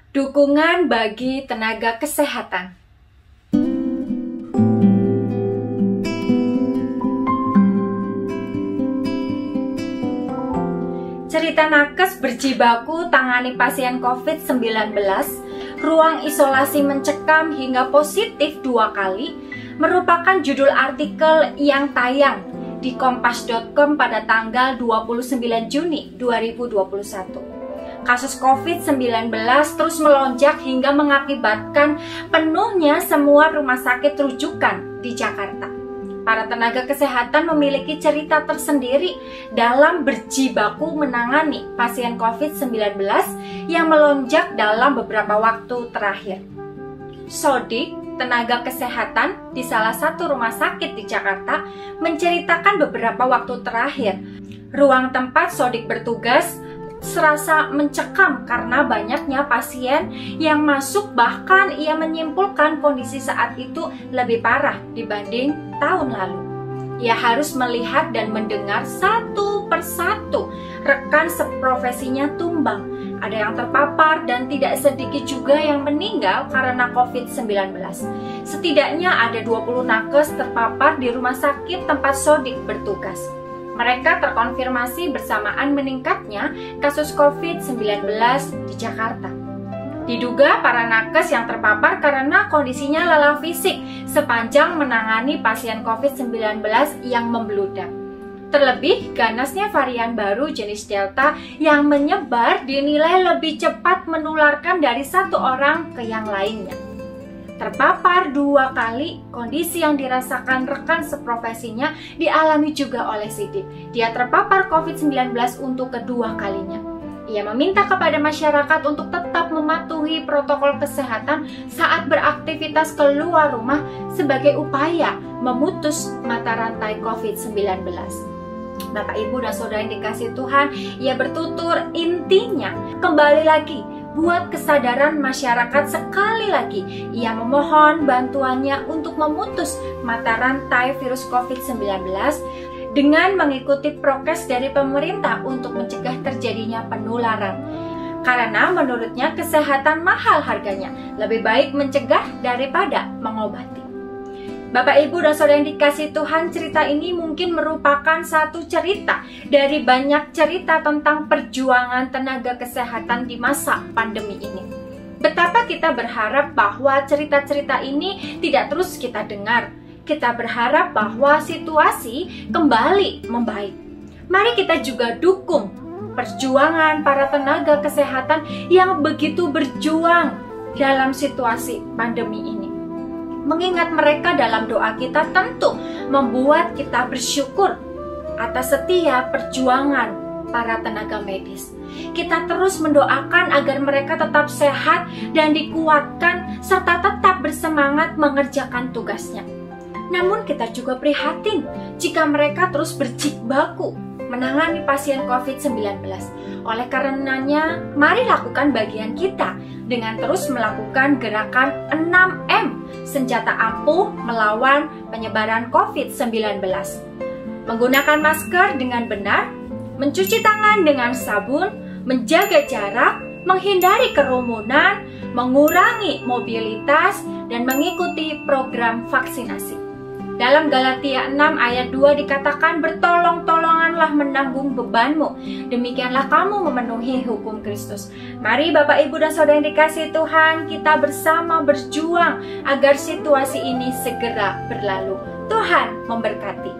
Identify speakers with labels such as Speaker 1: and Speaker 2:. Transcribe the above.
Speaker 1: Dukungan bagi tenaga kesehatan. Cerita nakes berjibaku tangani pasien COVID-19, ruang isolasi mencekam hingga positif 2 kali, merupakan judul artikel yang tayang di kompas.com pada tanggal 29 Juni 2021. Kasus COVID-19 terus melonjak hingga mengakibatkan penuhnya semua rumah sakit rujukan di Jakarta. Para tenaga kesehatan memiliki cerita tersendiri dalam berjibaku menangani pasien COVID-19 yang melonjak dalam beberapa waktu terakhir. Sodik, tenaga kesehatan di salah satu rumah sakit di Jakarta, menceritakan beberapa waktu terakhir ruang tempat Sodik bertugas serasa mencekam karena banyaknya pasien yang masuk, bahkan ia menyimpulkan kondisi saat itu lebih parah dibanding tahun lalu. Ia harus melihat dan mendengar satu persatu rekan seprofesinya tumbang. Ada yang terpapar dan tidak sedikit juga yang meninggal karena COVID-19. Setidaknya ada 20 nakes terpapar di rumah sakit tempat Sodik bertugas. Mereka terkonfirmasi bersamaan meningkatnya kasus COVID-19 di Jakarta. Diduga para nakes yang terpapar karena kondisinya lelah fisik sepanjang menangani pasien COVID-19 yang membludak. Terlebih, ganasnya varian baru jenis Delta yang menyebar dinilai lebih cepat menularkan dari satu orang ke yang lainnya. Terpapar 2 kali, kondisi yang dirasakan rekan seprofesinya dialami juga oleh Sidik. Dia terpapar COVID-19 untuk kedua kalinya. Ia meminta kepada masyarakat untuk tetap mematuhi protokol kesehatan saat beraktivitas keluar rumah sebagai upaya memutus mata rantai COVID-19. Bapak, Ibu, dan Saudara yang dikasihi Tuhan, ia bertutur intinya kembali lagi buat kesadaran masyarakat. Sekali lagi ia memohon bantuannya untuk memutus mata rantai virus COVID-19 dengan mengikuti prokes dari pemerintah untuk mencegah terjadinya penularan. Karena menurutnya kesehatan mahal harganya, lebih baik mencegah daripada mengobati. Bapak, Ibu, dan Saudara yang dikasihi Tuhan, cerita ini mungkin merupakan satu cerita dari banyak cerita tentang perjuangan tenaga kesehatan di masa pandemi ini. Betapa kita berharap bahwa cerita-cerita ini tidak terus kita dengar. Kita berharap bahwa situasi kembali membaik. Mari kita juga dukung perjuangan para tenaga kesehatan yang begitu berjuang dalam situasi pandemi ini. Mengingat mereka dalam doa kita tentu membuat kita bersyukur atas setiap perjuangan para tenaga medis. Kita terus mendoakan agar mereka tetap sehat dan dikuatkan serta tetap bersemangat mengerjakan tugasnya. Namun kita juga prihatin jika mereka terus berjibaku menangani pasien COVID-19. Oleh karenanya, mari lakukan bagian kita dengan terus melakukan gerakan 6M, senjata ampuh melawan penyebaran COVID-19. Menggunakan masker dengan benar, mencuci tangan dengan sabun, menjaga jarak, menghindari kerumunan, mengurangi mobilitas, dan mengikuti program vaksinasi. Dalam Galatia 6 ayat 2 dikatakan, bertolong-tolonganlah menanggung bebanmu, demikianlah kamu memenuhi hukum Kristus. Mari Bapak, Ibu, dan Saudara yang dikasihi Tuhan, kita bersama berjuang agar situasi ini segera berlalu. Tuhan memberkati.